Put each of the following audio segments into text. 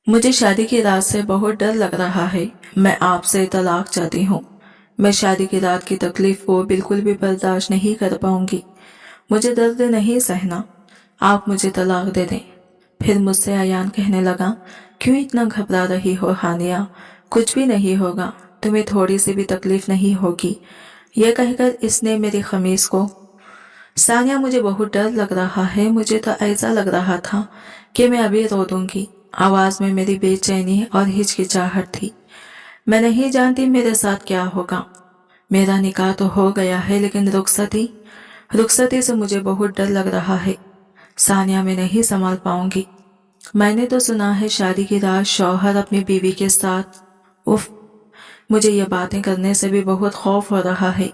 मुझे शादी की रात से बहुत डर लग रहा है। मैं आपसे तलाक चाहती हूँ। मैं शादी की रात की तकलीफ को बिल्कुल भी बर्दाश्त नहीं कर पाऊंगी। मुझे दर्द नहीं सहना। आप मुझे तलाक दे दें। फिर मुझसे अयान कहने लगा, क्यों इतना घबरा रही हो हानिया? कुछ भी नहीं होगा, तुम्हें थोड़ी सी भी तकलीफ नहीं होगी। यह कहकर इसने मेरी खमीज को सानिया, मुझे बहुत डर लग रहा है। मुझे तो ऐसा लग रहा था कि मैं अभी रो दूंगी। आवाज में मेरी बेचैनी और हिचकिचाहट थी। मैं नहीं जानती मेरे साथ क्या होगा। मेरा निकाह तो हो गया है, लेकिन रुखसती से मुझे बहुत डर लग रहा है। सानिया, मैं नहीं संभाल पाऊंगी। मैंने तो सुना है शादी की रात शौहर अपनी बीवी के साथ। उफ, मुझे ये बातें करने से भी बहुत खौफ हो रहा है।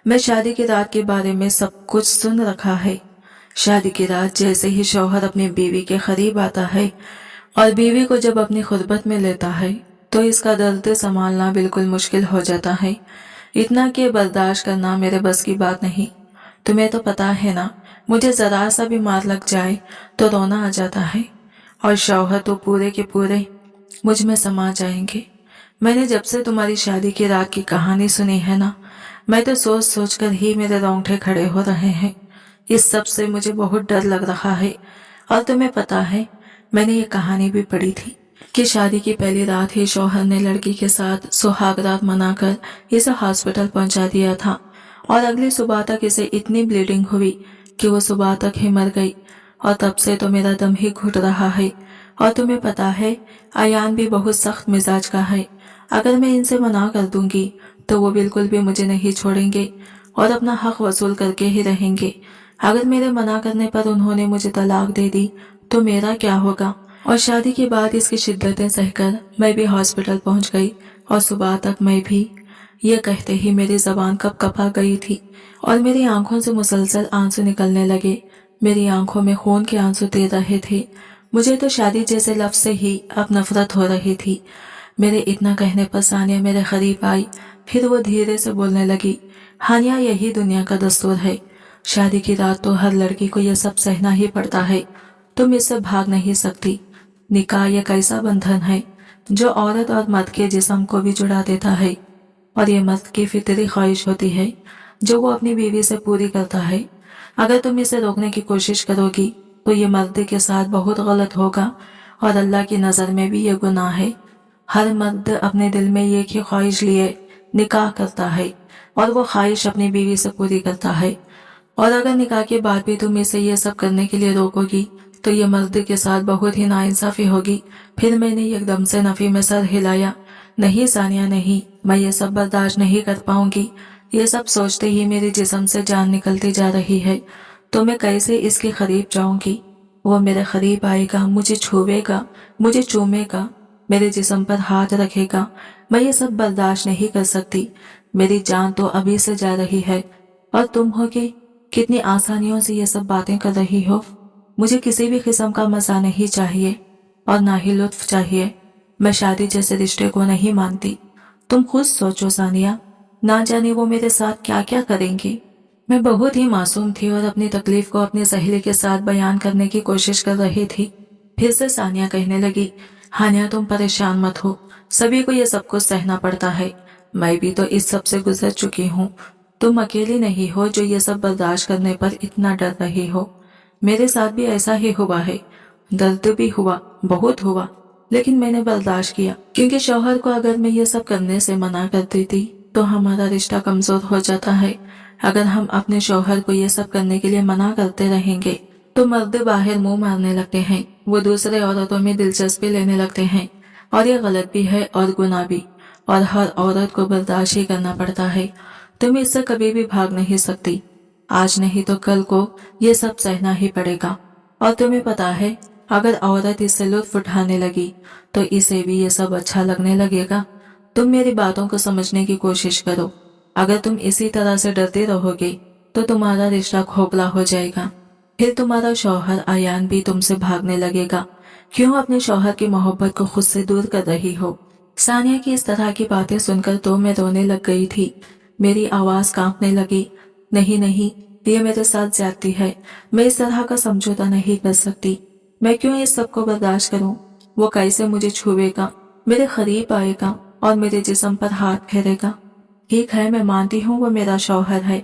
मैं शादी की रात के बारे में सब कुछ सुन रखा है। शादी की रात जैसे ही शौहर अपनी बीवी के करीब आता है और बीवी को जब अपनी खुरबत में लेता है तो इसका दर्द संभालना बिल्कुल मुश्किल हो जाता है। इतना कि बर्दाश्त करना मेरे बस की बात नहीं। तुम्हें तो पता है ना, मुझे जरा सा भी मार लग जाए तो रोना आ जाता है और शौहर तो पूरे के पूरे मुझ में समा जाएंगे। मैंने जब से तुम्हारी शादी की रात की कहानी सुनी है ना, मैं तो सोच सोच कर ही मेरे रोंगटे खड़े हो रहे हैं। इस सब से मुझे बहुत डर लग रहा है। और तुम्हें पता है, मैंने ये कहानी भी पढ़ी थी कि शादी की पहली रात ही शौहर ने लड़की के साथ सुहाग रात मनाकर इसे हॉस्पिटल पहुंचा दिया था और अगली सुबह तक इसे इतनी ब्लीडिंग हुई कि वो सुबह तक ही मर गई। और तब से तो मेरा दम ही घुट रहा है। और तुम्हें पता है, अयान भी बहुत सख्त मिजाज का है। अगर मैं इनसे मना कर दूंगी तो वो बिल्कुल भी मुझे नहीं छोड़ेंगे और अपना हक वसूल करके ही रहेंगे। अगर मेरे मना करने पर उन्होंने मुझे तलाक दे दी तो मेरा क्या होगा? और शादी के बाद इसकी शिद्दतें सहकर मैं भी हॉस्पिटल पहुंच गई और सुबह तक मैं भी, ये कहते ही मेरी जबान कब कपा गई थी और मेरी आंखों से मुसलसल आंसू निकलने लगे। मेरी आंखों में खून के आंसू दे रहे थे। मुझे तो शादी जैसे लफ्ज से ही अब नफरत हो रही थी। मेरे इतना कहने पर सानिया मेरे करीब आई। फिर वो धीरे से बोलने लगी, हानिया, यही दुनिया का दस्तूर है। शादी की रात तो हर लड़की को यह सब सहना ही पड़ता है। तुम इससे भाग नहीं सकती। निकाह एक ऐसा बंधन है जो औरत और मर्द के जिस्म को भी जुड़ा देता है और ये मर्द की फितरी ख्वाहिश होती है जो वो अपनी बीवी से पूरी करता है। अगर तुम इसे रोकने की कोशिश करोगी तो ये मर्द के साथ बहुत गलत होगा और अल्लाह की नज़र में भी ये गुनाह है। हर मर्द अपने दिल में एक ही ख्वाहिश लिए निकाह करता है और वो ख्वाहिश अपनी बीवी से पूरी करता है। और अगर निकाह के बाद भी तुम इसे ये सब करने के लिए रोकोगी तो ये मर्द के साथ बहुत ही नाइंसाफी होगी। फिर मैंने एकदम से नफी में सर हिलाया। नहीं सानिया, नहीं, मैं ये सब बर्दाश्त नहीं कर पाऊंगी। ये सब सोचते ही मेरे जिस्म से जान निकलती जा रही है। तो मैं कैसे इसके करीब जाऊंगी? वो मेरे करीब आएगा, मुझे छुएगा, मुझे चूमेगा, मेरे जिस्म पर हाथ रखेगा। मैं ये सब बर्दाश्त नहीं कर सकती। मेरी जान तो अभी से जा रही है और तुम हो कि कितनी आसानियों से ये सब बातें कर रही हो। मुझे किसी भी किस्म का मजा नहीं चाहिए और ना ही लुत्फ चाहिए। मैं शादी जैसे रिश्ते को नहीं मानती। तुम खुद सोचो सानिया, ना जाने वो मेरे साथ क्या क्या करेंगी। मैं बहुत ही मासूम थी और अपनी तकलीफ को अपनी सहेली के साथ बयान करने की कोशिश कर रही थी। फिर से सानिया कहने लगी, हानिया, तुम परेशान मत हो। सभी को ये सब कुछ सहना पड़ता है। मैं भी तो इस सब से गुजर चुकी हूँ। तुम अकेली नहीं हो जो ये सब बर्दाश्त करने पर इतना डर रही हो। मेरे साथ भी ऐसा ही हुआ है। दर्द भी हुआ, बहुत हुआ, लेकिन मैंने बर्दाश्त किया क्योंकि शौहर को अगर मैं ये सब करने से मना कर देती तो हमारा रिश्ता कमजोर हो जाता है। अगर हम अपने शौहर को ये सब करने के लिए मना करते रहेंगे तो मर्द बाहर मुंह मारने लगते हैं। वो दूसरे औरतों में दिलचस्पी लेने लगते हैं और ये गलत भी है और गुनाह भी, और हर औरत को बर्दाश्त ही करना पड़ता है। तुम इससे कभी भी भाग नहीं सकती। आज नहीं तो कल को ये सब सहना ही पड़ेगा। और तुम्हें पता है, अगर औरत इससे लुत्फ उठाने लगी तो इसे भी ये सब अच्छा लगने लगेगा। तुम मेरी बातों को समझने की कोशिश करो। अगर तुम इसी तरह से डरते रहोगे तो तुम्हारा रिश्ता खोखला हो जाएगा। फिर तुम्हारा शौहर अयान भी तुमसे भागने लगेगा। क्यों अपने शौहर की मोहब्बत को खुद से दूर कर रही हो? सानिया की इस तरह की बातें सुनकर तो मैं रोने लग गई थी। मेरी आवाज कांपने लगी। नहीं नहीं, ये मेरे साथ ज्यादती है। मैं इस तरह का समझौता नहीं कर सकती। मैं क्यों इस सब को बर्दाश्त करूं? وہ कैसे मुझे छुएगा, मेरे करीब आएगा और मेरे जिस्म पर हाथ फेरेगा। ठीक है, मैं मानती हूँ वो मेरा शौहर है,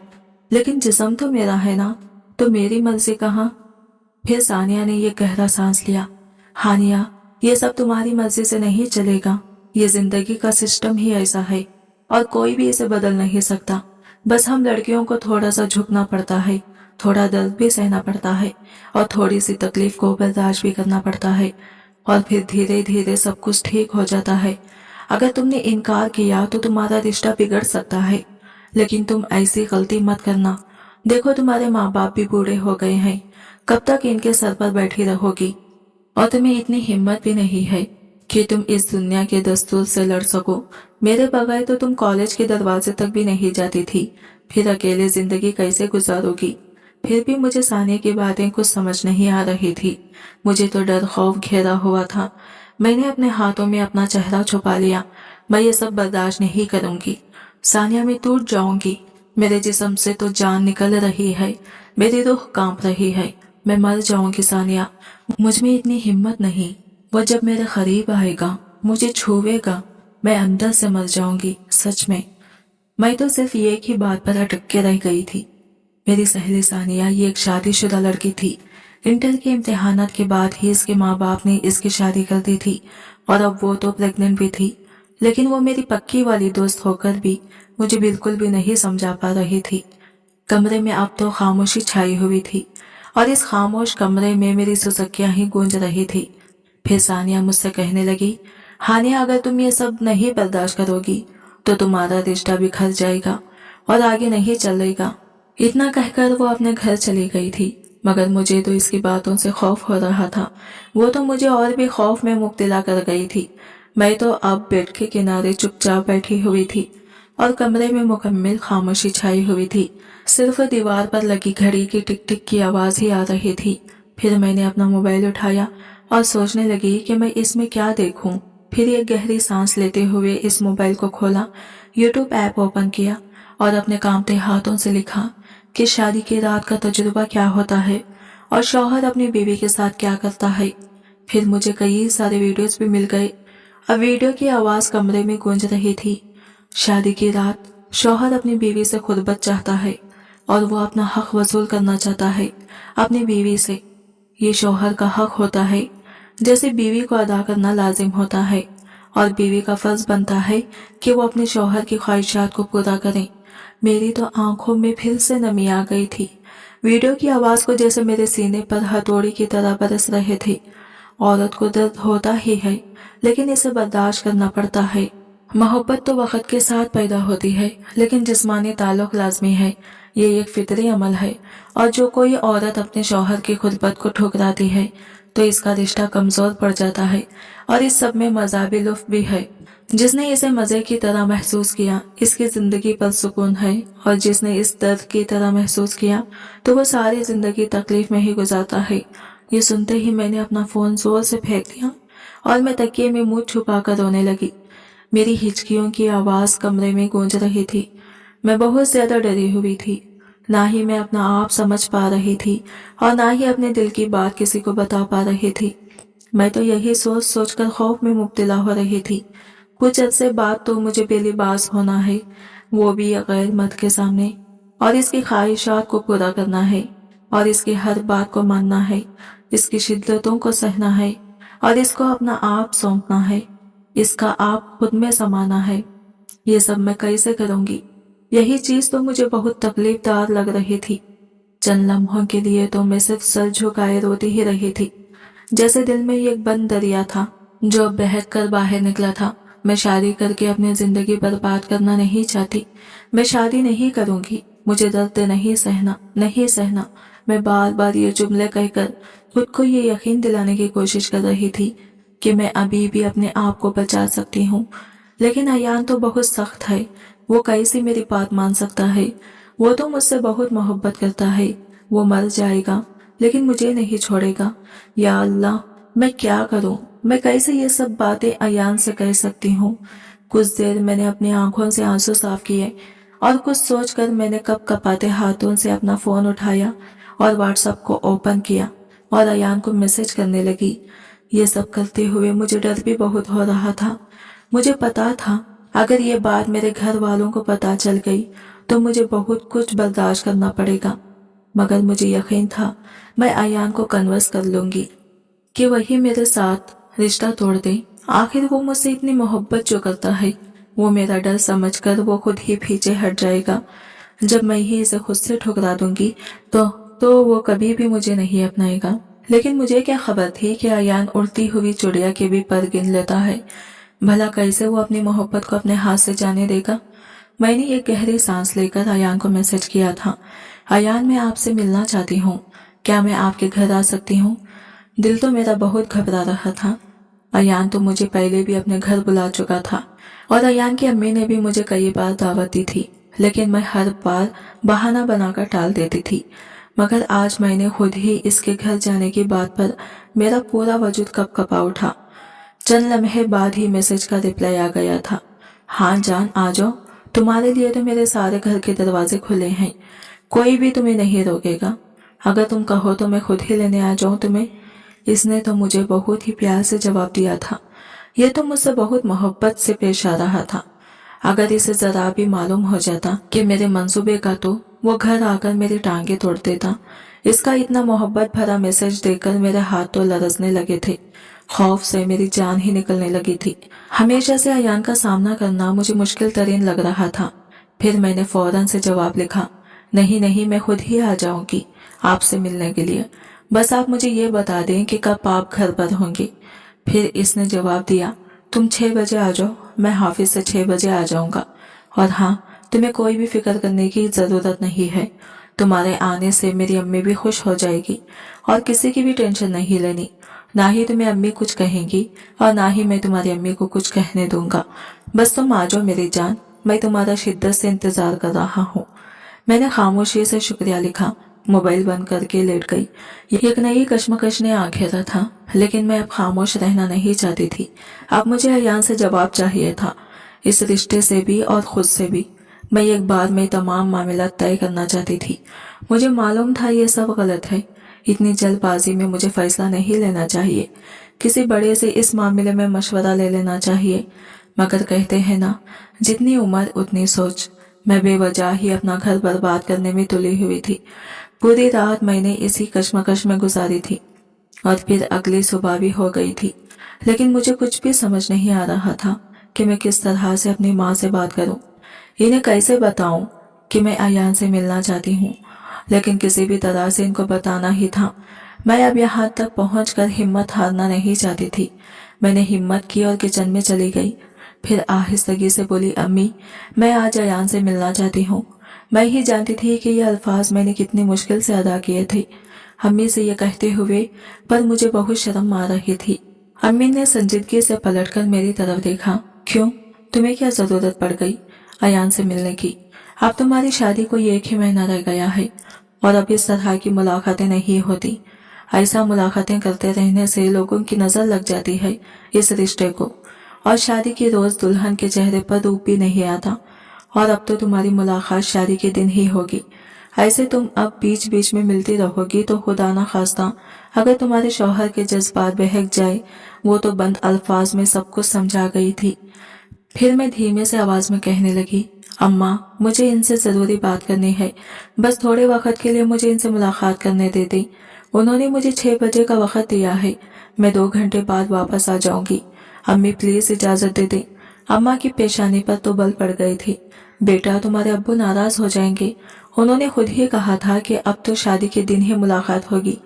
लेकिन जिस्म तो मेरा है ना, तो मेरी मर्जी कहाँ। फिर सानिया ने ये गहरा सांस लिया। हानिया, ये सब तुम्हारी मर्जी से नहीं चलेगा। ये जिंदगी का सिस्टम ही ऐसा है और कोई भी इसे बदल नहीं सकता। बस हम लड़कियों को थोड़ा सा झुकना पड़ता है, थोड़ा दर्द भी सहना पड़ता है और थोड़ी सी तकलीफ को बर्दाश्त भी करना पड़ता है और फिर धीरे धीरे सब कुछ ठीक हो जाता है। अगर तुमने इनकार किया तो तुम्हारा रिश्ता बिगड़ सकता है, लेकिन तुम ऐसी गलती मत करना। देखो तुम्हारे माँ बाप भी बूढ़े हो गए हैं, कब तक इनके सर पर बैठी रहोगी। और तुम्हें इतनी हिम्मत भी नहीं है कि तुम इस दुनिया के दस्तूर से लड़ सको। मेरे बगैर तो तुम कॉलेज के दरवाजे तक भी नहीं जाती थी, फिर अकेले जिंदगी कैसे गुजारोगी। फिर भी मुझे सानिया की बातें कुछ समझ नहीं आ रही थी। मुझे तो डर खौफ घेरा हुआ था। मैंने अपने हाथों में अपना चेहरा छुपा लिया। मैं ये सब बर्दाश्त नहीं करूंगी। सानिया, मैं टूट जाऊंगी। मेरे जिस्म से तो जान निकल रही है, मेरी रूह कांप रही है। मैं मर जाऊंगी सानिया, मुझ में इतनी हिम्मत नहीं। वो जब मेरे करीब आएगा, मुझे छुएगा, मैं अंदर से मर जाऊंगी, सच में। मैं तो सिर्फ एक ही बात पर अटक के रह गई थी। मेरी सहेली सानिया ये एक शादीशुदा लड़की थी। इंटर के इम्तिहानात के बाद ही इसके माँ बाप ने इसकी शादी कर दी थी और अब वो तो प्रेग्नेंट भी थी। लेकिन वो मेरी पक्की वाली दोस्त होकर भी मुझे बिल्कुल भी नहीं समझा पा रही थी। कमरे में अब तो खामोशी छाई हुई थी और इस खामोश कमरे में मेरी सुसक्कियां ही गूंज रही थी। फिर सानिया मुझसे कहने लगी, हानिया, अगर तुम ये सब नहीं बर्दाश्त करोगी तो तुम्हारा रिश्ता बिखर जाएगा और आगे नहीं चलेगा। इतना कहकर वो अपने घर चली गई थी, मगर मुझे तो इसकी बातों से खौफ हो रहा था। वो तो मुझे और भी खौफ में मुब्तला कर गई थी। मैं तो अब बेड के किनारे चुपचाप बैठी हुई थी और कमरे में मुकम्मल खामोशी छाई हुई थी। सिर्फ दीवार पर लगी घड़ी की टिक टिक की आवाज ही आ रही थी। फिर मैंने अपना मोबाइल उठाया और सोचने लगी कि मैं इसमें क्या देखूं। फिर एक गहरी सांस लेते हुए इस मोबाइल को खोला, यूट्यूब ऐप ओपन किया और अपने कांपते हाथों से लिखा कि शादी की रात का तजुर्बा क्या होता है और शौहर अपनी बीवी के साथ क्या करता है। फिर मुझे कई सारे वीडियोस भी मिल गए। अब वीडियो की आवाज कमरे में गूंज रही थी। शादी की रात, शौहर अपनी बीवी से खुरबत चाहता है और वो अपना हक वसूल करना चाहता है अपनी बीवी से। ये शौहर का हक होता है, जैसे बीवी को अदा करना लाजिम होता है और बीवी का फर्ज बनता है कि वो अपने शौहर की ख्वाहिशात को पूरा करे। मेरी तो आंखों में फिर से नमी आ गई थी। वीडियो की आवाज को जैसे मेरे सीने पर हथौड़ी की तरह बरस रहे थे। औरत को दर्द होता ही है, लेकिन इसे बर्दाश्त करना पड़ता है। मोहब्बत तो वक्त के साथ पैदा होती है, लेकिन जिस्मानी ताल्लुक लाजमी है। ये एक फितरी अमल है और जो कोई औरत अपने शौहर की खुरबत को ठुकराती है तो इसका रिश्ता कमजोर पड़ जाता है और इस सब में मज़ाबी लुत्फ भी है। जिसने इसे मजे की तरह महसूस किया, इसकी जिंदगी पर सुकून है, और जिसने इस दर्द की तरह महसूस किया तो वो सारी जिंदगी तकलीफ में ही गुजारता है। ये सुनते ही मैंने अपना फोन जोर से फेंक दिया और मैं तकिए में मुंह छुपा कर रोने लगी। मेरी हिचकियों की आवाज कमरे में गूंज रही थी। मैं बहुत ज्यादा डरी हुई थी। ना ही मैं अपना आप समझ पा रही थी और ना ही अपने दिल की बात किसी को बता पा रही थी। मैं तो यही सोच सोचकर खौफ में मुब्तला हो रही थी। कुछ अरसे बाद तो मुझे बेलिबास होना है, वो भी गैर मर्द के सामने, और इसकी ख्वाहिशात को पूरा करना है और इसकी हर बात को मानना है, इसकी शिद्दतों को सहना है और इसको अपना आप सौंपना है, इसका आप खुद में समाना है। ये सब मैं कैसे करूंगी? यही चीज तो मुझे बहुत तकलीफदार लग रही थी। चंद लम्हों के लिए तो मैं सिर्फ सर झुकाए रोती ही रही थी, जैसे दिल में एक बंद दरिया था जो बहक कर बाहर निकला था। मैं शादी करके अपनी जिंदगी बर्बाद करना नहीं चाहती। मैं शादी नहीं करूंगी, मुझे दर्द नहीं सहना, नहीं सहना। मैं बार बार ये जुमले कहकर खुद को ये यकीन दिलाने की कोशिश कर रही थी कि मैं अभी भी अपने आप को बचा सकती हूँ, लेकिन अयान तो बहुत सख्त है। वो कैसे मेरी बात मान सकता है? वो तो मुझसे बहुत मोहब्बत करता है। वो मर जाएगा लेकिन मुझे नहीं छोड़ेगा। या अल्लाह, मैं क्या करूं? मैं कैसे ये सब बातें अयान से कह सकती हूँ? कुछ देर मैंने अपनी आंखों से आंसू साफ किए और कुछ सोचकर मैंने कपकपाते हाथों से अपना फोन उठाया और व्हाट्सएप को ओपन किया और अयान को मैसेज करने लगी। ये सब करते हुए मुझे डर भी बहुत हो रहा था। मुझे पता था अगर ये बात मेरे घर वालों को पता चल गई तो मुझे बहुत कुछ बर्दाश्त करना पड़ेगा, मगर मुझे यकीन था मैं अयान को कन्विंस कर लूंगी कि वही मेरे साथ रिश्ता तोड़ दे। आखिर वो मुझसे इतनी मोहब्बत जो करता है, वो मेरा डर समझकर वो खुद ही पीछे हट जाएगा। जब मैं ही इसे खुद से ठुकरा दूंगी तो वो कभी भी मुझे नहीं अपनाएगा। लेकिन मुझे क्या खबर थी कि अयान उड़ती हुई चिड़िया के भी पर गिन लेता है। भला कैसे वो अपनी मोहब्बत को अपने हाथ से जाने देगा। मैंने एक गहरी सांस लेकर अयान को मैसेज किया था, अयान मैं आपसे मिलना चाहती हूँ, क्या मैं आपके घर आ सकती हूँ। दिल तो मेरा बहुत घबरा रहा था। अयान तो मुझे पहले भी अपने घर बुला चुका था और अयान की अम्मी ने भी मुझे कई बार दावत दी थी, लेकिन मैं हर बार बहाना बनाकर टाल देती थी। मगर आज मैंने खुद ही इसके घर जाने की बात पर मेरा पूरा वजूद कपकपा उठा। चंद लम्हे बाद ही मैसेज का रिप्लाई आ गया था, हाँ जान आ जाओ, तुम्हारे लिए तो मेरे सारे घर के दरवाजे खुले हैं, कोई भी तुम्हें नहीं रोकेगा। अगर तुम कहो तो मैं खुद ही लेने आ जाऊं तुम्हें। इसने तो मुझे बहुत ही प्यार से जवाब दिया था। यह तो मुझसे बहुत मोहब्बत से पेश आ रहा था। अगर इसे जरा भी मालूम हो जाता कि मेरे मंसूबे का तो वो घर आकर मेरी टांगे तोड़ देता। इसका इतना मोहब्बत भरा मैसेज देखकर मेरे हाथ तो लरजने लगे थे। खौफ से मेरी जान ही निकलने लगी थी। हमेशा से अयान का सामना करना मुझे मुश्किल तरीन लग रहा था। फिर मैंने फौरन से जवाब लिखा, नहीं नहीं मैं खुद ही आ जाऊंगी आपसे मिलने के लिए, बस आप मुझे ये बता दें कि कब आप घर पर होंगे। फिर इसने जवाब दिया, तुम 6 बजे आ जाओ, मैं ऑफिस से 6 बजे आ जाऊंगा। और हाँ, तुम्हें कोई भी फिक्र करने की जरूरत नहीं है। तुम्हारे आने से मेरी अम्मी भी खुश हो जाएगी और किसी की भी टेंशन नहीं लेनी। ना ही तुम्हें अम्मी कुछ कहेंगी और ना ही मैं तुम्हारी अम्मी को कुछ कहने दूंगा। बस तुम आ जाओ मेरी जान, मैं तुम्हारा शिद्दत से इंतजार कर रहा हूँ। मैंने खामोशी से शुक्रिया लिखा, मोबाइल बंद करके लेट गई। एक नई कश्मकश ने आ घेरा था, लेकिन मैं अब खामोश रहना नहीं चाहती थी। अब मुझे अयान से जवाब चाहिए था, इस रिश्ते से भी और खुद से भी। मैं एक बार में तमाम मामला तय करना चाहती थी। मुझे मालूम था ये सब गलत है। इतनी जल्दबाजी में मुझे फैसला नहीं लेना चाहिए। किसी बड़े से इस मामले में मशवरा ले लेना चाहिए। मगर कहते हैं ना, जितनी उम्र उतनी सोच। मैं बेवजह ही अपना घर बर्बाद करने में तुली हुई थी। पूरी रात मैंने इसी कश्मकश में गुजारी थी और फिर अगली सुबह भी हो गई थी। लेकिन मुझे कुछ भी समझ नहीं आ रहा था कि मैं किस तरह से अपनी माँ से बात करूं। इन्हें कैसे बताऊं कि मैं अयान से मिलना चाहती हूँ, लेकिन किसी भी तरह से इनको बताना ही था। मैं अब यहाँ तक पहुंचकर हिम्मत हारना नहीं चाहती थी। मैंने हिम्मत की और किचन में चली गई। फिर आहिस्तगी से बोली, अम्मी मैं आज अयान से मिलना चाहती हूँ। मैं ही जानती थी कि ये अल्फाज मैंने कितनी मुश्किल से अदा किए थे अम्मी से ये कहते हुए, पर मुझे बहुत शर्म आ रही थी। अम्मी ने संजीदगी से पलटकर मेरी तरफ देखा, क्यों, तुम्हें क्या जरूरत पड़ गई अयान से मिलने की? अब तुम्हारी शादी को 1 ही महीना रह गया है और अब इस तरह की मुलाकातें नहीं होती। ऐसा मुलाकातें करते रहने से लोगों की नजर लग जाती है इस रिश्ते को, और शादी के रोज दुल्हन के चेहरे पर रूप भी नहीं आता। और अब तो तुम्हारी मुलाकात शादी के दिन ही होगी। ऐसे तुम अब बीच बीच में मिलती रहोगी तो खुदा ना खास्ता अगर तुम्हारे शौहर के जज्बात बहक जाए। वो तो बंद अल्फाज में सब कुछ समझा गई थी। फिर मैं धीमे से आवाज में कहने लगी, अम्मा मुझे इनसे जरूरी बात करनी है, बस थोड़े वक्त के लिए मुझे इनसे मुलाकात करने दे दें। उन्होंने मुझे 6 बजे का वक्त दिया है, मैं 2 घंटे बाद वापस आ जाऊंगी। अम्मी प्लीज इजाजत दे दें। अम्मा की पेशानी पर तो बल पड़ गई थी। बेटा तुम्हारे अब्बू नाराज हो जाएंगे, उन्होंने खुद ही कहा था कि अब तो शादी के दिन ही मुलाकात होगी,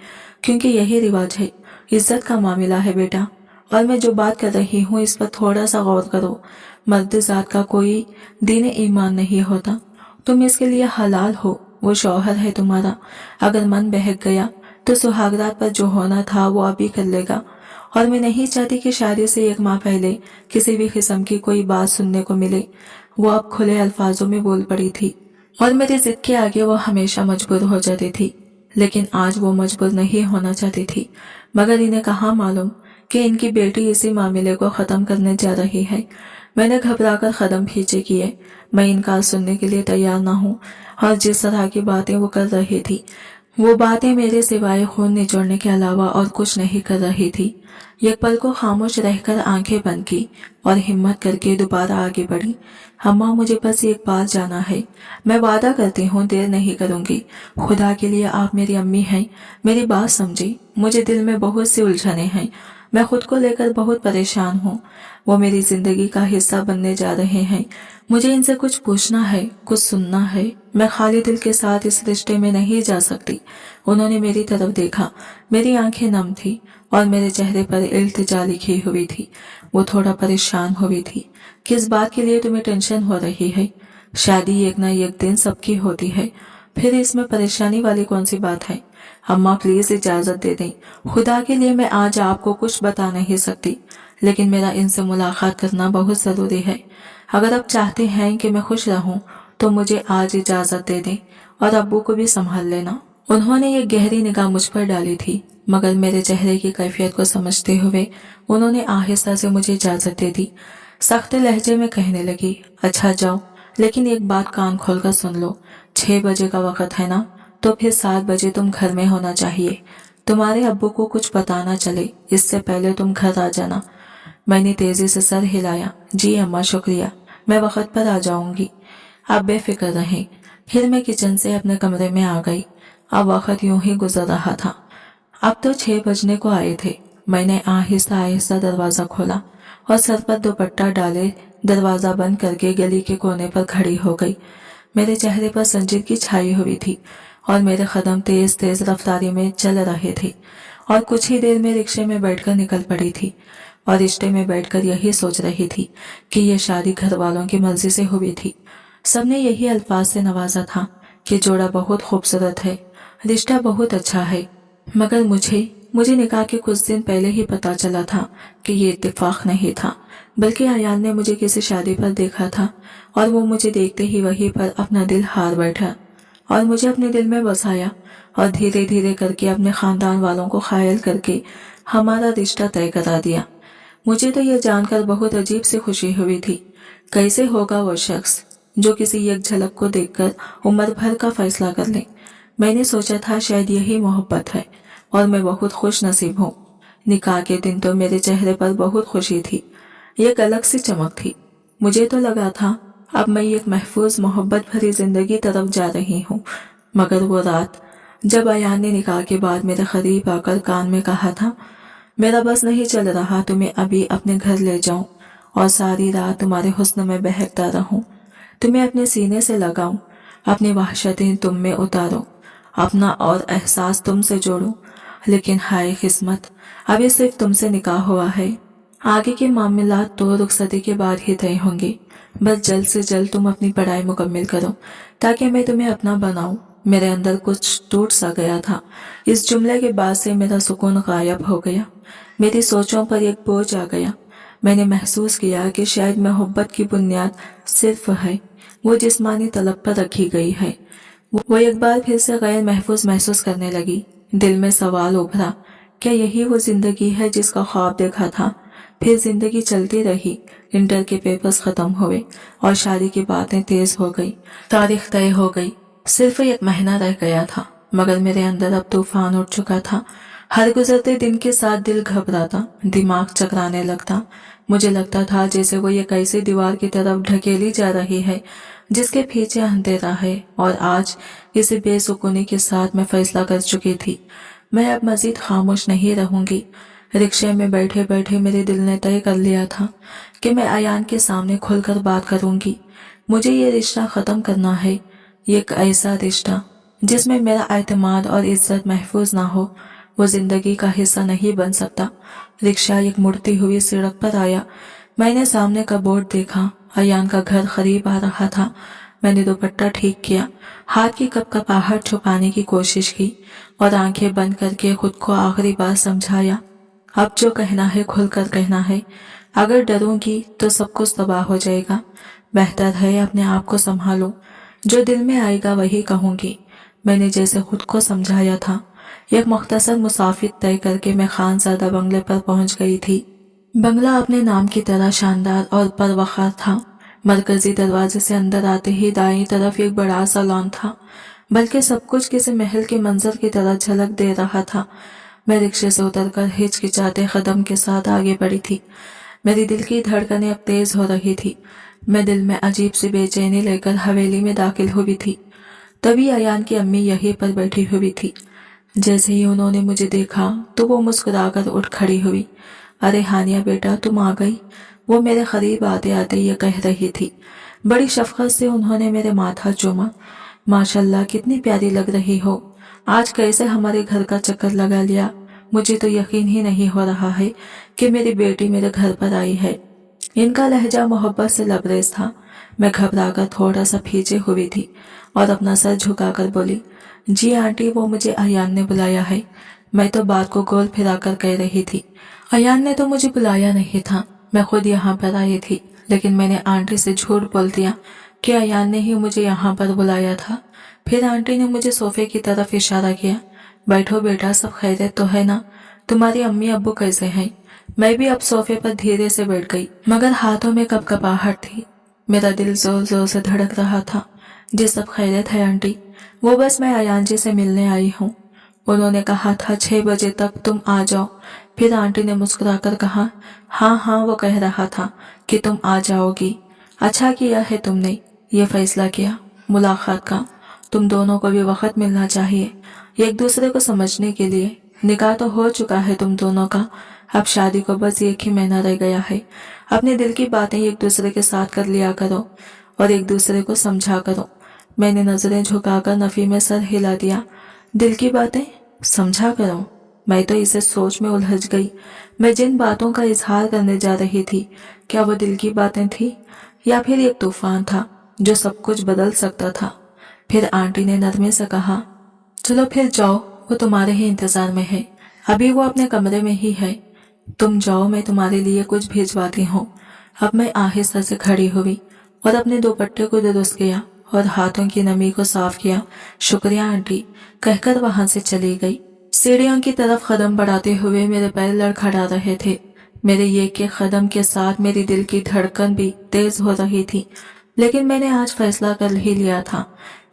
क्योंकि यही रिवाज है, इज्जत का मामला है बेटा। और मैं जो बात कर रही हूँ इस पर थोड़ा सा गौर करो। मर्द जात का कोई दीन ईमान नहीं होता। तुम इसके लिए हलाल हो, वो शौहर है तुम्हारा। अगर मन बहक गया तो सुहागरात पर जो होना था वो अभी कर लेगा। और मैं नहीं चाहती कि शादी से 1 माह पहले किसी भी किस्म की कोई बात सुनने को मिले। वो अब खुले अल्फाजों में बोल पड़ी थी और मेरी जिद के आगे वो हमेशा मजबूर हो जाती थी। लेकिन आज वो मजबूर नहीं होना चाहती थी। मगर इन्हें कहाँ मालूम कि इनकी बेटी इसी मामले को खत्म करने जा रही है। मैंने घबराकर कदम पीछे किए। मैं इनकार सुनने के लिए तैयार न हूँ और जिस तरह की बातें वो कर रही थी वो बातें मेरे सिवाय खून निचोड़ने के अलावा और कुछ नहीं कर रही थी। एक पल को खामोश रहकर आंखें बंद की और हिम्मत करके दोबारा आगे बढ़ी। अम्मा, मुझे बस एक बार जाना है। मैं वादा करती हूँ देर नहीं करूँगी। खुदा के लिए आप मेरी अम्मी हैं, मेरी बात समझी। मुझे दिल में बहुत सी उलझने हैं। मैं खुद को लेकर बहुत परेशान हूँ। वो मेरी जिंदगी का हिस्सा बनने जा रहे हैं। मुझे इनसे कुछ पूछना है, कुछ सुनना है। मैं खाली दिल के साथ इस रिश्ते में नहीं जा सकती। उन्होंने मेरी तरफ देखा। मेरी आंखें नम थी और मेरे चेहरे पर इल्तिजा लिखी हुई थी। वो थोड़ा परेशान हुई थी। किस बात के लिए तुम्हें टेंशन हो रही है? शादी एक ना एक दिन सबकी होती है, फिर इसमें परेशानी वाली कौन सी बात है? अम्मा, प्लीज इजाजत दे दें। खुदा के लिए मैं आज आपको कुछ बता नहीं सकती, लेकिन मेरा इनसे मुलाकात करना बहुत जरूरी है। अगर आप चाहते हैं कि मैं खुश रहूं, तो मुझे आज इजाजत दे दें और अब्बू को भी संभाल लेना। उन्होंने एक गहरी निगाह मुझ पर डाली थी, मगर मेरे चेहरे की कैफियत को समझते हुए उन्होंने आहिस्ता से मुझे इजाजत दे दी। सख्त लहजे में कहने लगी, अच्छा जाओ, लेकिन एक बात कान खोलकर सुन लो। 6 बजे का वक्त है ना, तो फिर 7 बजे तुम घर में होना चाहिए। तुम्हारे अब्बू को कुछ पता ना चले, इससे पहले तुम घर आ जाना। मैंने तेजी से सर हिलाया। जी अम्मा, शुक्रिया, मैं वक्त पर आ जाऊंगी। आप बेफिक्र रहें। फिर मैं किचन से अपने कमरे में आ गई। अब वक्त यूं ही गुजर रहा था। अब तो 6 बजने को आए थे। मैंने आहिस्ता आहिस्ता दरवाजा खोला और सर पर दुपट्टा डाले दरवाजा बंद करके गली के कोने पर खड़ी हो गई। मेरे चेहरे पर संजीदगी छाई हुई थी और मेरे कदम तेज तेज रफ्तारी में चल रहे थे। और कुछ ही देर में रिक्शे में बैठकर निकल पड़ी थी और रिश्ते में बैठकर यही सोच रही थी कि ये शादी घर वालों की मर्जी से हुई थी। सबने यही अल्फाज से नवाजा था कि जोड़ा बहुत खूबसूरत है, रिश्ता बहुत अच्छा है। मगर मुझे निकाह के कुछ दिन पहले ही पता चला था कि ये इत्तेफाक नहीं था, बल्कि अयान ने मुझे किसी शादी पर देखा था और वो मुझे देखते ही वहीं पर अपना दिल हार बैठा और मुझे अपने दिल में बसाया और धीरे धीरे करके अपने खानदान वालों को घायल करके हमारा रिश्ता तय करा दिया। मुझे तो यह जानकर बहुत अजीब सी खुशी हुई थी। कैसे होगा वो शख्स जो किसी एक झलक को देखकर उम्र भर का फैसला कर ले। मैंने सोचा था शायद यही मोहब्बत है और मैं बहुत खुश नसीब हूँ। निकाह के दिन तो मेरे चेहरे पर बहुत खुशी थी, एक अलग सी चमक थी। मुझे तो लगा था अब मैं एक महफूज मोहब्बत भरी जिंदगी तरफ जा रही हूँ। मगर वो रात जब अयान ने निकाह के बाद मेरे करीब आकर कान में कहा था, मेरा बस नहीं चल रहा तुम्हें अभी अपने घर ले जाऊं और सारी रात तुम्हारे हुस्न में बहकता रहूं, तुम्हें अपने सीने से लगाऊं, अपनी वहशतें तुम में उतारूं, अपना और एहसास तुमसे जोड़ूं। लेकिन हाय किस्मत, अभी सिर्फ तुमसे निकाह हुआ है। आगे के मामलात तो रुखसती के बाद ही तय होंगे। बस जल्द से जल्द तुम अपनी पढ़ाई मुकम्मल करो ताकि मैं तुम्हें अपना बनाऊं। मेरे अंदर कुछ टूट सा गया था। इस जुमले के बाद से मेरा सुकून गायब हो गया। मेरी सोचों पर एक बोझ आ गया। मैंने महसूस किया कि शायद मोहब्बत की बुनियाद सिर्फ है वो जिस्मानी तलब पर रखी गई है। वो एक बार फिर से गैर महफूज महसूस करने लगी। दिल में सवाल उभरा, क्या यही वो जिंदगी है जिसका ख्वाब देखा था? फिर जिंदगी चलती रही। इंटर के पेपर्स खत्म हुए और शादी की बातें तेज हो गई। तारीख तय हो गई। सिर्फ 1 महीना रह गया था, मगर मेरे अंदर अब तूफान उठ चुका था। हर गुजरते दिन के साथ दिल घबराता, दिमाग चकराने लगता। मुझे लगता था जैसे वो एक ऐसी दीवार की तरफ ढकेली जा रही है जिसके पीछे अंधेरा है। और आज इसी बेसुकूनी के साथ मैं फैसला कर चुकी थी, मैं अब मजीद खामोश नहीं रहूंगी। रिक्शे में बैठे बैठे मेरे दिल ने तय कर लिया था कि मैं अयान के सामने खुलकर बात करूंगी। मुझे ये रिश्ता खत्म करना है, एक ऐसा रिश्ता जिसमें मेरा एतमाद और इज्जत महफूज ना हो। वो जिंदगी का हिस्सा नहीं बन सकता। रिक्शा एक मुड़ती हुई सड़क पर आया। मैंने सामने का बोर्ड देखा। अयान का घर करीब आ रहा था। मैंने दुपट्टा ठीक किया, हाथ की कपकपाहट छुपाने की कोशिश की और आंखें बंद करके खुद को आखिरी बार समझाया, अब जो कहना है खुलकर कहना है। अगर डरूंगी तो सब कुछ तबाह हो जाएगा। बेहतर है अपने आप को संभालो, जो दिल में आएगा वही कहूंगी। मैंने जैसे खुद को समझाया था। एक मुख्तसर मुसाफिर तय करके मैं खानजादा बंगले पर पहुंच गई थी। बंगला अपने नाम की तरह शानदार और परवखार था। मरकजी दरवाजे से अंदर आते ही दाईं तरफ एक बड़ा सा लॉन था। बल्कि सब कुछ किसी महल के मंजर की तरह झलक दे रहा था। मैं रिक्शे से उतरकर हिचकिचाते कदम के साथ आगे बढ़ी थी। मेरी दिल की धड़कनें अब तेज हो रही थी। मैं दिल में अजीब सी बेचैनी लेकर हवेली में दाखिल हुई थी। तभी अयान की अम्मी यहीं पर बैठी हुई थी। जैसे ही उन्होंने मुझे देखा तो वो मुस्कुराकर उठ खड़ी हुई। अरे हानिया बेटा, तुम आ गई, वो मेरे करीब आते आते ये कह रही थी। बड़ी शफकत से उन्होंने मेरे माथा चूमा। माशाल्लाह, कितनी प्यारी लग रही हो। आज कैसे हमारे घर का चक्कर लगा लिया। मुझे तो यकीन ही नहीं हो रहा है कि मेरी बेटी मेरे घर पर आई है। इनका लहजा मोहब्बत से लबरेज था। मैं घबराकर थोड़ा सा पीछे हुई थी और अपना सर झुकाकर बोली, जी आंटी, वो मुझे अयान ने बुलाया है। मैं तो बात को गोल फिराकर कह रही थी। अयान ने तो मुझे बुलाया नहीं था, मैं खुद यहाँ पर आई थी। लेकिन मैंने आंटी से झूठ बोल दिया कि अयान ने ही मुझे यहाँ पर बुलाया था। फिर आंटी ने मुझे सोफे की तरफ इशारा किया। बैठो बेटा, सब खैरियत तो है ना? तुम्हारी अम्मी अब्बू कैसे हैं? मैं भी अब सोफे पर धीरे से बैठ गई, मगर हाथों में कपकपाहट थी। मेरा दिल जोर जोर से धड़क रहा था। जी सब खैरियत है आंटी, वो बस मैं अयान जी से मिलने आई हूँ। उन्होंने कहा था 6 बजे तक तुम आ जाओ। फिर आंटी ने मुस्कुराकर कहा, हाँ हाँ, वो कह रहा था कि तुम आ जाओगी। अच्छा किया है तुमने ये फैसला किया मुलाकात का। तुम दोनों को भी वक्त मिलना चाहिए एक दूसरे को समझने के लिए। निकाह तो हो चुका है तुम दोनों का, अब शादी को बस 1 ही महीना रह गया है। अपने दिल की बातें एक दूसरे के साथ कर लिया करो और एक दूसरे को समझा करो। मैंने नजरें झुकाकर नफी में सर हिला दिया। दिल की बातें समझा करो? मैं तो इसे सोच में उलझ गई। मैं जिन बातों का इजहार करने जा रही थी, क्या वो दिल की बातें थी या फिर एक तूफान था जो सब कुछ बदल सकता था? फिर आंटी ने नरमी से कहा, चलो फिर जाओ, वो तुम्हारे ही इंतजार में है। अभी वो अपने कमरे में ही है। तुम जाओ, मैं तुम्हारे लिए कुछ भिजवाती हूँ। अब मैं आहिस्ता से खड़ी हुई और अपने दुपट्टे को दुरुस्त किया और हाथों की नमी को साफ किया। शुक्रिया आंटी, कहकर वहां से चली गई। सीढ़ियों की तरफ कदम बढ़ाते हुए मेरे पैर लड़खड़ा रहे थे। मेरे ये के कदम के साथ मेरी दिल की धड़कन भी तेज हो रही थी। लेकिन मैंने आज फैसला कर ही लिया था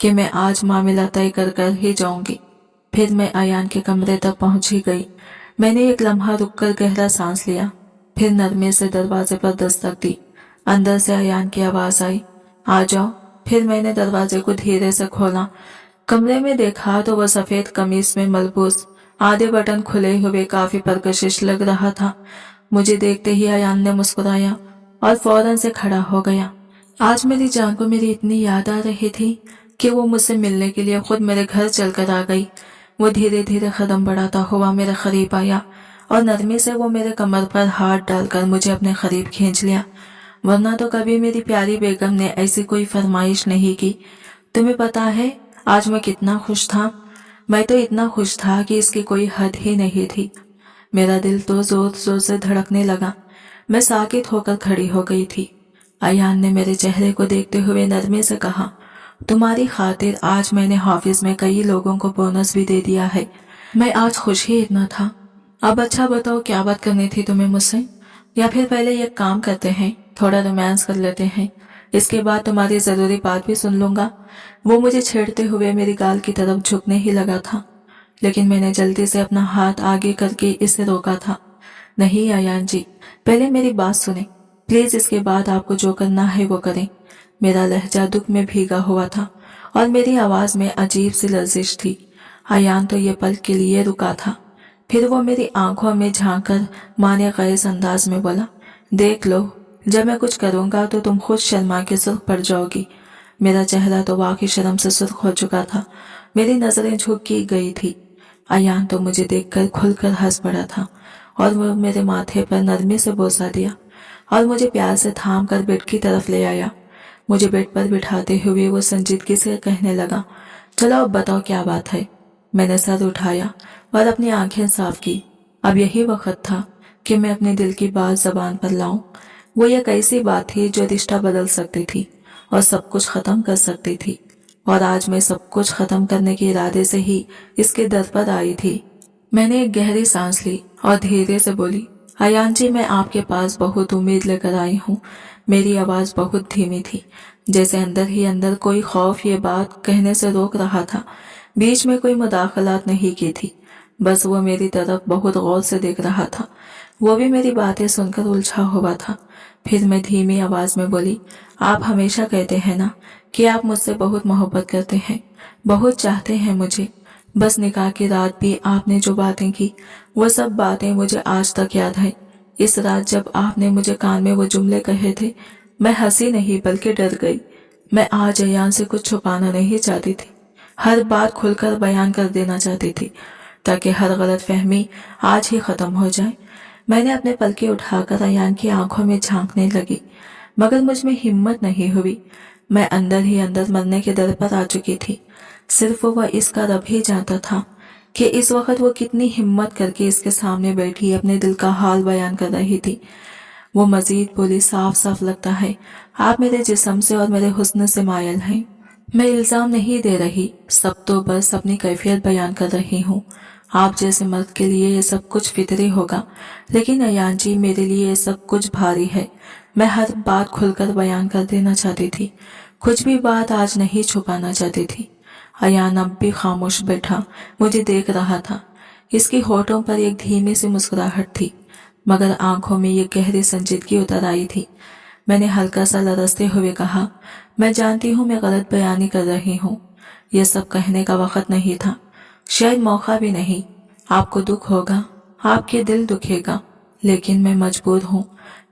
कि मैं आज मामला तय कर ही जाऊंगी। फिर मैं अयान के कमरे तक पहुंची गई। मैंने एक लम्हा रुककर गहरा सांस लिया, फिर नरमे से दरवाजे पर दस्तक दी। अंदर से अयान की आवाज आई, आ जाओ। फिर मैंने दरवाजे को धीरे से खोला। कमरे में देखा तो वह सफेद कमीज में मलबूस, आधे बटन खुले हुए, काफी परकशिश लग रहा था। मुझे देखते ही अयान ने मुस्कुराया और फौरन से खड़ा हो गया। आज मेरी जान को मेरी इतनी याद आ रही थी कि वो मुझसे मिलने के लिए खुद मेरे घर चलकर आ गई। वो धीरे धीरे कदम बढ़ाता हुआ मेरे करीब आया और नरमी से वो मेरे कमर पर हाथ डालकर मुझे अपने करीब खींच लिया। वरना तो कभी मेरी प्यारी बेगम ने ऐसी कोई फरमाइश नहीं की। तुम्हें पता है आज मैं कितना खुश था? मैं तो इतना खुश था कि इसकी कोई हद ही नहीं थी। मेरा दिल तो जोर जोर से धड़कने लगा। मैं साकित होकर खड़ी हो गई थी। अयान ने मेरे चेहरे को देखते हुए नरमी से कहा, तुम्हारी खातिर आज मैंने ऑफिस में कई लोगों को बोनस भी दे दिया है। मैं आज खुश ही इतना था। अब अच्छा बताओ, क्या बात करनी थी तुम्हें मुझसे? या फिर पहले ये काम करते हैं, थोड़ा रोमांस कर लेते हैं, इसके बाद तुम्हारी जरूरी बात भी सुन लूंगा। वो मुझे छेड़ते हुए मेरी गाल की तरफ झुकने ही लगा था, लेकिन मैंने जल्दी से अपना हाथ आगे करके इसे रोका था। नहीं अयान जी, पहले मेरी बात सुने प्लीज, इसके बाद आपको जो करना है वो करें। मेरा लहजा दुख में भीगा हुआ था और मेरी आवाज में अजीब सी लर्जिश थी। अयान तो ये पल के लिए रुका था। फिर वो मेरी आंखों में झांककर माने गैस अंदाज में बोला, देख लो, जब मैं कुछ करूंगा तो तुम खुद शर्मा के सुर्ख पड़ जाओगी। मेरा चेहरा तो वाकई शर्म से सुर्ख हो चुका था। मेरी नजरें झुकी गई थी। अयान तो मुझे देखकर खुलकर हंस पड़ा था और वो मेरे माथे पर नरमी से बोसा दिया और मुझे प्यार से थाम कर बेड की तरफ ले आया। मुझे बेड पर बिठाते हुए वो संजीदगी से कहने लगा, चलो अब बताओ क्या बात है। मैंने सर उठाया और अपनी आंखें साफ की। अब यही वक्त था कि मैं अपने दिल की बात जबान पर लाऊं। वो एक ऐसी बात थी जो रिश्ता बदल सकती थी और सब कुछ खत्म कर सकती थी। और आज मैं सब कुछ खत्म करने के इरादे से ही इसके दर पर आई थी। मैंने एक गहरी सांस ली और धीरे से बोली, अयान जी, मैं आपके पास बहुत उम्मीद लेकर आई हूँ। मेरी आवाज़ बहुत धीमी थी, जैसे अंदर ही अंदर कोई खौफ ये बात कहने से रोक रहा था। बीच में कोई मुदाखलत नहीं की थी, बस वो मेरी तरफ बहुत गौर से देख रहा था। वो भी मेरी बातें सुनकर उलझा हुआ था। फिर मैं धीमी आवाज़ में बोली, आप हमेशा कहते हैं ना कि आप मुझसे बहुत मोहब्बत करते हैं, बहुत चाहते हैं मुझे। बस निकाह की रात भी आपने जो बातें की, वो सब बातें मुझे आज तक याद है। इस रात जब आपने मुझे कान में वो जुमले कहे थे, मैं हंसी नहीं बल्कि डर गई। मैं आज अयान से कुछ छुपाना नहीं चाहती थी, हर बात खुलकर बयान कर देना चाहती थी, ताकि हर गलत फहमी आज ही खत्म हो जाए। मैंने अपने पलके उठाकर अयान की आंखों में झांकने लगी, मगर मुझ में हिम्मत नहीं हुई। मैं अंदर ही अंदर मरने के दर पर आ चुकी थी। सिर्फ वह इसका रब ही जानता था कि इस वक्त वो कितनी हिम्मत करके इसके सामने बैठी अपने दिल का हाल बयान कर रही थी। वो मजीद बोली, साफ साफ लगता है आप मेरे जिस्म से और मेरे हुस्न से मायल हैं। मैं इल्जाम नहीं दे रही, सब तो बस अपनी कैफियत बयान कर रही हूँ। आप जैसे मर्द के लिए ये सब कुछ फितरी होगा, लेकिन अयान जी, मेरे लिए ये सब कुछ भारी है। मैं हर बात खुलकर बयान कर देना चाहती थी, कुछ भी बात आज नहीं छुपाना चाहती थी। अयान अब भी खामोश बैठा मुझे देख रहा था। इसकी होठों पर एक धीमी सी मुस्कुराहट थी, मगर आंखों में ये गहरी संजीदगी उतर आई थी। मैंने हल्का सा लरसते हुए कहा, मैं जानती हूँ मैं गलत बयानी कर रही हूँ। ये सब कहने का वक्त नहीं था, शायद मौका भी नहीं। आपको दुख होगा, आपके दिल दुखेगा, लेकिन मैं मजबूर हूँ।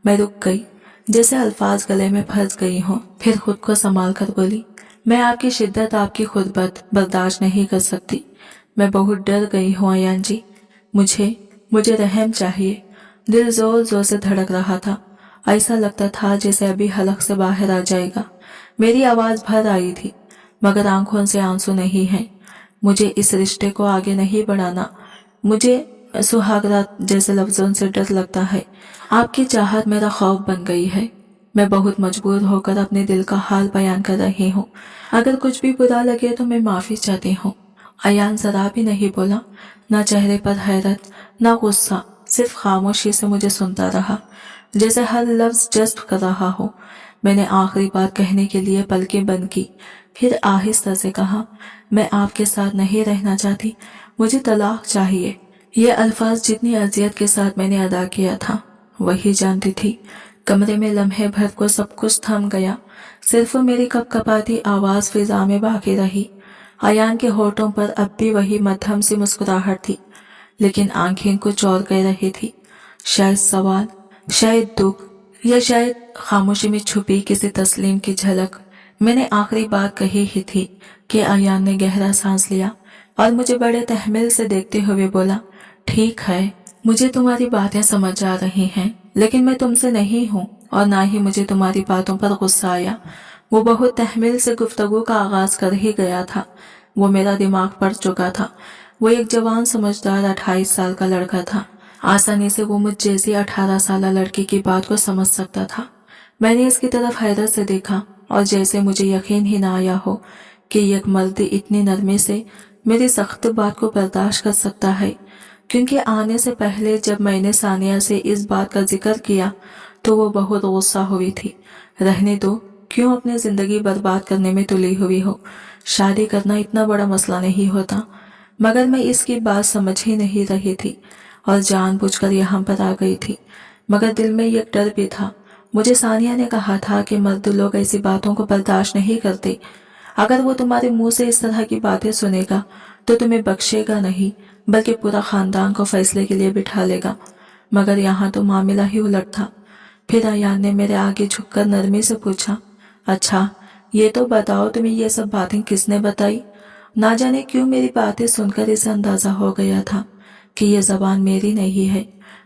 मैं रुक गई, जैसे अल्फाज गले में फंस गई हूँ। फिर खुद को संभाल कर बोली, मैं आपकी शिद्दत, आपकी खुरबत बर्दाश्त नहीं कर सकती। मैं बहुत डर गई हूँ अयान जी, मुझे रहम चाहिए। दिल जोर जोर से धड़क रहा था, ऐसा लगता था जैसे अभी हलक से बाहर आ जाएगा। मेरी आवाज भर आई थी, मगर आंखों से आंसू नहीं है। मुझे इस रिश्ते को आगे नहीं बढ़ाना। मुझे सुहागरात जैसे लफ्जों से डर लगता है। आपकी चाहत मेरा खौफ बन गई है। मैं बहुत मजबूर होकर अपने दिल का हाल बयान कर रही हूँ। अगर कुछ भी बुरा लगे तो मैं माफी चाहती हूँ। अयान जरा भी नहीं बोला, ना चेहरे पर हैरत, ना गुस्सा, सिर्फ खामोशी से मुझे सुनता रहा, जैसे हर लफ्ज जज्ब कर रहा हो। मैंने आखिरी बात कहने के लिए पलकें बंद की, फिर आहिस्ता से कहा, मैं आपके साथ नहीं रहना चाहती, मुझे तलाक चाहिए। ये अल्फाज जितनी अजियत के साथ मैंने अदा किया था, वही जानती थी। कमरे में लम्हे भर को सब कुछ थम गया, सिर्फ मेरी कपकपाती आवाज फिजा में बाकी रही। अयान के होठों पर अब भी वही मध्यम सी मुस्कुराहट थी, लेकिन आंखें कुछ और कह रही थी। शायद सवाल, शायद दुख, या शायद खामोशी में छुपी किसी तस्लीम की झलक। मैंने आखिरी बात कही ही थी कि अयान ने गहरा सांस लिया और मुझे बड़े तहम्मुल से देखते हुए बोला, ठीक है, मुझे तुम्हारी बातें समझ आ रही हैं, लेकिन मैं तुमसे नहीं हूँ और ना ही मुझे तुम्हारी बातों पर गुस्सा आया। वो बहुत तहम्मुल से गुफ्तगू का आगाज कर ही गया था। वो मेरा दिमाग पढ़ चुका था। वो एक जवान समझदार 28 साल का लड़का था। आसानी से वो मुझ जैसी 18 साल लड़की की बात को समझ सकता था। मैंने इसकी तरफ हैरत से देखा और जैसे मुझे यकीन ही ना आया हो कि एक मर्द इतनी नरमी से मेरी सख्त बात को बर्दाश्त कर सकता है। क्योंकि आने से पहले जब मैंने सानिया से इस बात का जिक्र किया तो वो बहुत गुस्सा हुई थी। रहने दो, क्यों अपनी जिंदगी बर्बाद करने में तुली हुई हो, शादी करना इतना बड़ा मसला नहीं होता। मगर मैं इसकी बात समझ ही नहीं रही थी और जानबूझकर यहाँ पर आ गई थी। मगर दिल में एक डर भी था। मुझे सानिया ने कहा था कि मर्द लोग ऐसी बातों को बर्दाश्त नहीं करते। अगर वो तुम्हारे मुंह से इस तरह की बातें सुनेगा तो तुम्हें बख्शेगा नहीं, बल्कि पूरा खानदान को फैसले के लिए बिठा लेगा। मगर यहाँ तो मामला ही उलट था। फिर अयान ने मेरे आगे झुककर नरमी से पूछा, अच्छा ये तो बताओ तुम्हें ये सब बातें किसने बताई? ना जाने क्यों मेरी बातें सुनकर इसे अंदाजा हो गया था कि ये जबान मेरी नहीं है।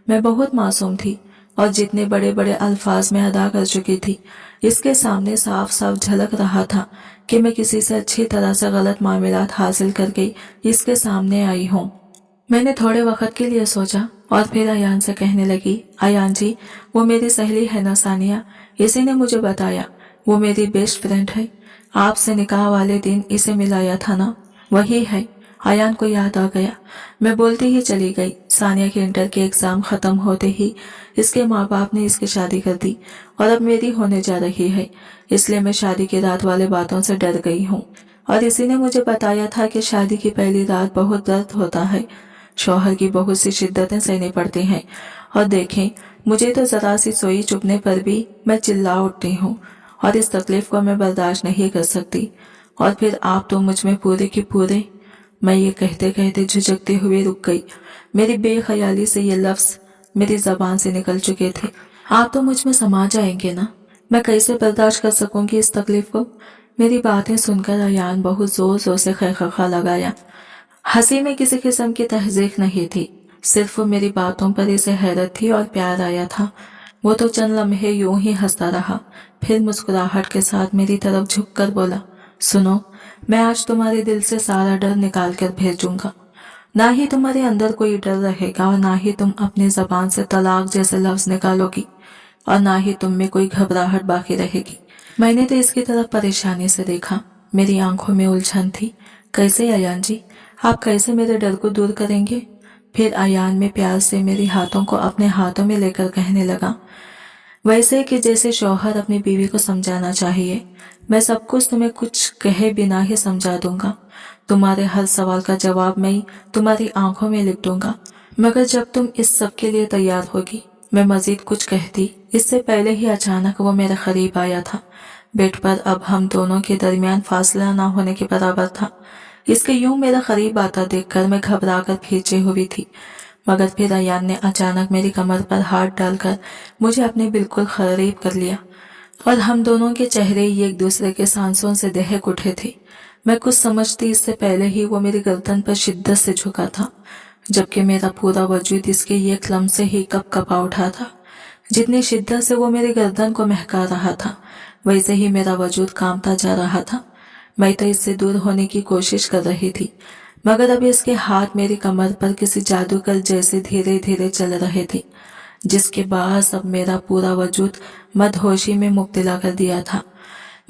मैं बहुत मासूम थी और जितने बड़े बड़े अल्फाज में अदा कर चुकी थी, इसके सामने साफ साफ झलक रहा था कि मैं किसी से अच्छी तरह से गलत मामलात हासिल करके इसके सामने आई हूँ। मैंने थोड़े वक्त के लिए सोचा और फिर अयान से कहने लगी, अयान जी, वो मेरी सहेली है ना सानिया, इसी ने मुझे बताया। वो मेरी बेस्ट फ्रेंड है। आपसे निकाह वाले दिन इसे मिलाया था ना, वही है। आयान को याद आ गया। मैं बोलती ही चली गई। सानिया के इंटर के एग्जाम खत्म होते ही इसके माँ बाप ने इसकी शादी कर दी और अब मेरी होने जा रही है, इसलिए मैं शादी की रात वाले बातों से डर गई हूँ। और इसी ने मुझे बताया था कि शादी की पहली रात बहुत दर्द होता है, शौहर की बहुत सी शिद्दतें सहनी पड़ती हैं। और देखें, मुझे तो जरा सी सोई चुभने पर भी मैं चिल्ला उठती हूँ और इस तकलीफ को मैं बर्दाश्त नहीं कर सकती। और फिर आप तो मुझ में पूरे के पूरे। मैं ये कहते कहते झिझकते हुए रुक गई। मेरी बेख्याली से ये लफ्ज मेरी जबान से निकल चुके थे। आप तो मुझ में समा जाएंगे ना, मैं कैसे बर्दाश्त कर सकूंगी इस तकलीफ को। मेरी बातें सुनकर अयान बहुत जोर जोर से खैखा लगाया। हंसी में किसी किस्म की तहजीक नहीं थी, सिर्फ मेरी बातों पर इसे हैरत थी और प्यार आया था। वो तो चंद लम्हे यूं ही हंसता रहा, फिर मुस्कुराहट के साथ मेरी तरफ झुककर बोला, सुनो, मैं आज तुम्हारे दिल से सारा डर निकाल कर भेजूंगा। ना ही तुम्हारे अंदर कोई डर रहेगा और ना ही तुम अपनी जबान से तलाक जैसे लफ्ज निकालोगी और ना ही तुम में कोई घबराहट बाकी रहेगी। मैंने तो इसकी तरफ परेशानी से देखा, मेरी आंखों में उलझन थी। कैसे अयान जी, आप कैसे मेरे डर को दूर करेंगे? फिर अयान में प्यार से मेरी हाथों को अपने हाथों में लेकर कहने लगा, वैसे कि जैसे शौहर अपनी बीवी को समझाना चाहिए। मैं सब कुछ तुम्हें कुछ कहे बिना ही समझा दूंगा। तुम्हारे हर सवाल का जवाब मैं तुम्हारी आंखों में लिख दूंगा। मगर जब तुम इस सब के लिए तैयार होगी, मैं मजीद कुछ कहती इससे पहले ही अचानक वो मेरे करीब आया था। बेड पर अब हम दोनों के दरमियान फासला ना होने के बराबर था। इसके यूं मेरा करीब आता देखकर मैं घबरा कर खींची हुई थी। मगर फिर अयान ने अचानक मेरी कमर पर हाथ डालकर मुझे अपने बिल्कुल करीब कर लिया और हम दोनों के चेहरे एक दूसरे के सांसों से दहक उठे थे। मैं कुछ समझती इससे पहले ही वो मेरी गर्दन पर शिद्दत से झुका था, जबकि मेरा पूरा वजूद इसके एक लम्हे ही कपा उठा था। जितनी शिद्दत से वो मेरी गर्दन को महका रहा था, वैसे ही मेरा वजूद कांपता जा रहा था। मैं तो इससे दूर होने की कोशिश कर रही थी, मगर अब इसके हाथ मेरी कमर पर किसी जादूगर जैसे धीरे धीरे चल रहे थे, जिसके बायस अब मेरा पूरा वजूद मदहोशी में मुब्तला कर दिया था।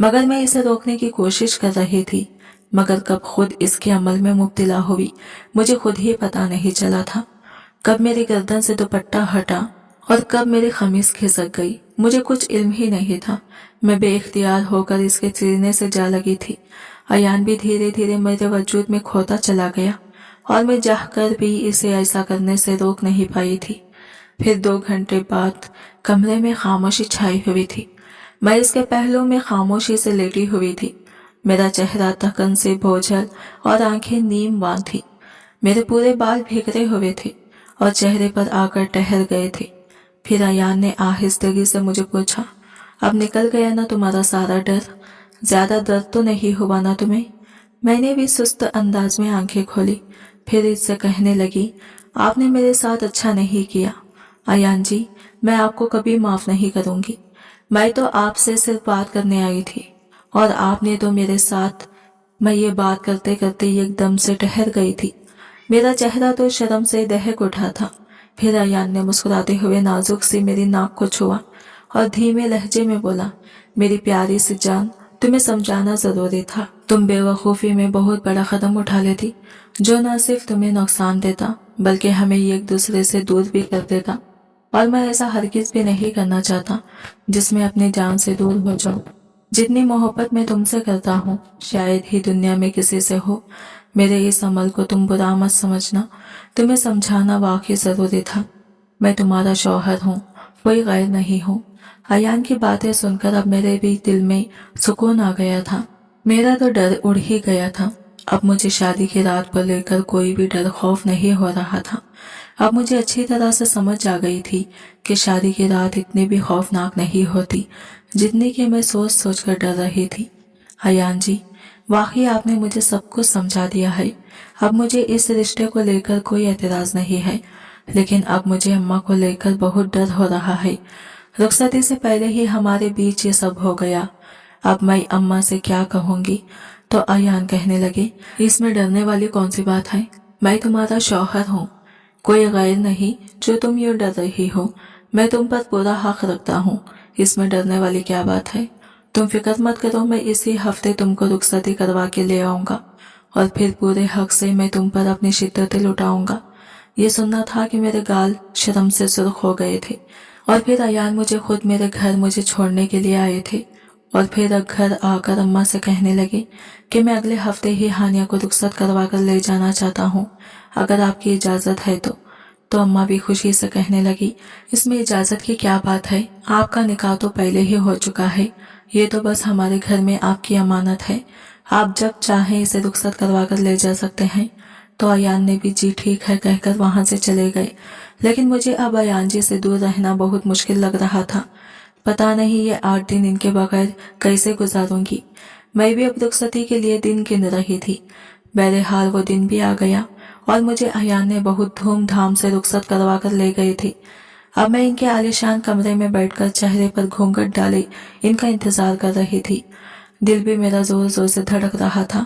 मगर मैं इसे रोकने की कोशिश कर रही थी, मगर कब खुद इसके अमल में मुब्तला हुई मुझे खुद ही पता नहीं चला था। कब मेरी गर्दन से दुपट्टा हटा और कब मेरी खमीज खिसक गई, मुझे कुछ इल्म ही नहीं था। मैं बेइख्तियार होकर इसके सीने से जा लगी थी। अयान भी धीरे धीरे मेरे वजूद में खोता चला गया और मैं चाहकर भी इसे ऐसा करने से रोक नहीं पाई थी। फिर 2 घंटे बाद कमरे में खामोशी छाई हुई थी। मैं इसके पहलू में खामोशी से लेटी हुई थी। मेरा चेहरा थकन से बोझल और आंखें नीमवान थी। मेरे पूरे बाल भीगरे हुए थे और चेहरे पर आकर ठहर गए थे। फिर अयान ने आहिस्तगी से मुझे पूछा, अब निकल गया ना तुम्हारा सारा डर? ज्यादा दर्द तो नहीं हुआ ना तुम्हें? मैंने भी सुस्त अंदाज में आंखें खोली। फिर इससे कहने लगी, आपने मेरे साथ अच्छा नहीं किया अयान जी, मैं आपको कभी माफ नहीं करूंगी। मैं तो आपसे सिर्फ बात करने आई थी और आपने तो मेरे साथ। मैं ये बात करते करते एकदम से ठहर गई थी। मेरा चेहरा तो शर्म से दहक उठा था। फिर अयान ने मुस्कुराते हुए नाजुक सी मेरी नाक को छुआ और धीमे लहजे में बोला, मेरी प्यारी सी जान, तुम्हें समझाना जरूरी था। तुम बेवकूफ़ी में बहुत बड़ा कदम उठा लेती, जो न सिर्फ तुम्हें नुकसान देता बल्कि हमें एक दूसरे से दूर भी कर देता। और मैं ऐसा हरगिज भी नहीं करना चाहता जिसमें अपनी जान से दूर हो जाऊं। जितनी मोहब्बत मैं तुमसे करता हूँ शायद ही दुनिया में किसी से हो। मेरे इस अमल को तुम बुरा मत समझना, तुम्हें समझाना वाकई जरूरी था। मैं तुम्हारा शौहर हूँ, कोई गैर नहीं हूँ। अयान की बातें सुनकर अब मेरे भी दिल में सुकून आ गया था। मेरा तो डर उड़ ही गया था। अब मुझे शादी की रात को लेकर कोई भी डर खौफ नहीं हो रहा था। अब मुझे अच्छी तरह से समझ आ गई थी कि शादी की रात इतनी भी खौफनाक नहीं होती जितनी कि मैं सोच सोच कर डर रही थी। अयान जी, वाकई आपने मुझे सब कुछ समझा दिया है। अब मुझे इस रिश्ते को लेकर कोई एतराज नहीं है, लेकिन अब मुझे अम्मा को लेकर बहुत डर हो रहा है। रुखसती से पहले ही हमारे बीच ये सब हो गया। अब मैं अम्मा से क्या कहूंगी? तो अयान कहने लगे, इसमें डरने वाली कौन सी बात है? मैं तुम्हारा शौहर हूँ, कोई गैर नहीं जो तुम यूँ डर रही हो। मैं तुम पर पूरा हक रखता हूँ, इसमें डरने वाली क्या बात है? तुम फिक्र मत करो, मैं इसी हफ्ते तुमको रुखसती करवा के ले आऊंगा और फिर पूरे हक से मैं तुम पर अपनी शिद्दतें लुटाऊंगा। ये सुनना था कि मेरे गाल शर्म से सुर्ख हो गए थे। और फिर अयान मुझे खुद मेरे घर मुझे छोड़ने के लिए आए थे और फिर घर आकर अम्मा से कहने लगे कि मैं अगले हफ्ते ही हानिया को रुखसत करवा कर ले जाना चाहता हूँ, अगर आपकी इजाज़त है तो अम्मा भी खुशी से कहने लगी, इसमें इजाज़त की क्या बात है, आपका निकाह तो पहले ही हो चुका है, ये तो बस हमारे घर में आपकी अमानत है, आप जब चाहें इसे रुखसत करवा कर ले जा सकते हैं। तो अयान ने भी जी ठीक है कहकर वहां से चले गए। लेकिन मुझे अब अयान जी से दूर रहना बहुत मुश्किल लग रहा था। पता नहीं ये 8 दिन इनके बगैर कैसे गुजारूंगी। मैं भी अब रुखसती के लिए दिन गिन रही थी। बहरहाल वो दिन भी आ गया और मुझे अयान ने बहुत धूमधाम से रुखसत करवा कर ले गए थे। अब मैं इनके आलीशान कमरे में बैठकर चेहरे पर घूंघट डाले इनका इंतजार कर रही थी। दिल भी मेरा जोर जोर से धड़क रहा था।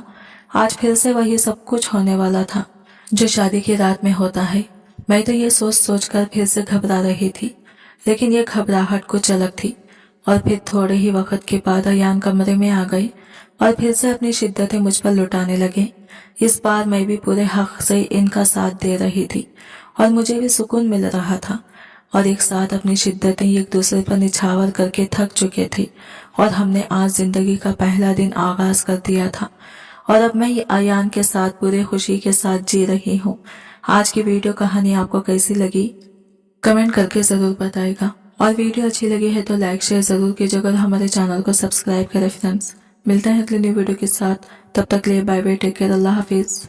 आज फिर से वही सब कुछ होने वाला था जो शादी की रात में होता है। मैं तो ये सोच सोच कर फिर से घबरा रही थी, लेकिन ये घबराहट कुछ अलग थी। और फिर थोड़े ही वक्त के बाद अयान कमरे में आ गए और फिर से अपनी शिद्दतें मुझ पर लुटाने लगे। इस बार मैं भी पूरे हक से इनका साथ दे रही थी और मुझे भी सुकून मिल रहा था। और एक साथ अपनी शिद्दतें एक दूसरे पर निछावर करके थक चुके थे और हमने आज जिंदगी का पहला दिन आगाज कर दिया था। और अब मैं ये अयान के साथ पूरे खुशी के साथ जी रही हूँ। आज की वीडियो कहानी आपको कैसी लगी कमेंट करके जरूर बताएगा, और वीडियो अच्छी लगी है तो लाइक शेयर जरूर कीजिएगा और हमारे चैनल को सब्सक्राइब करें फ्रेंड्स। मिलते हैं अगले न्यू वीडियो के साथ, तब तक के लिए बाय बाय, टेक केयर, अल्लाह हाफिज।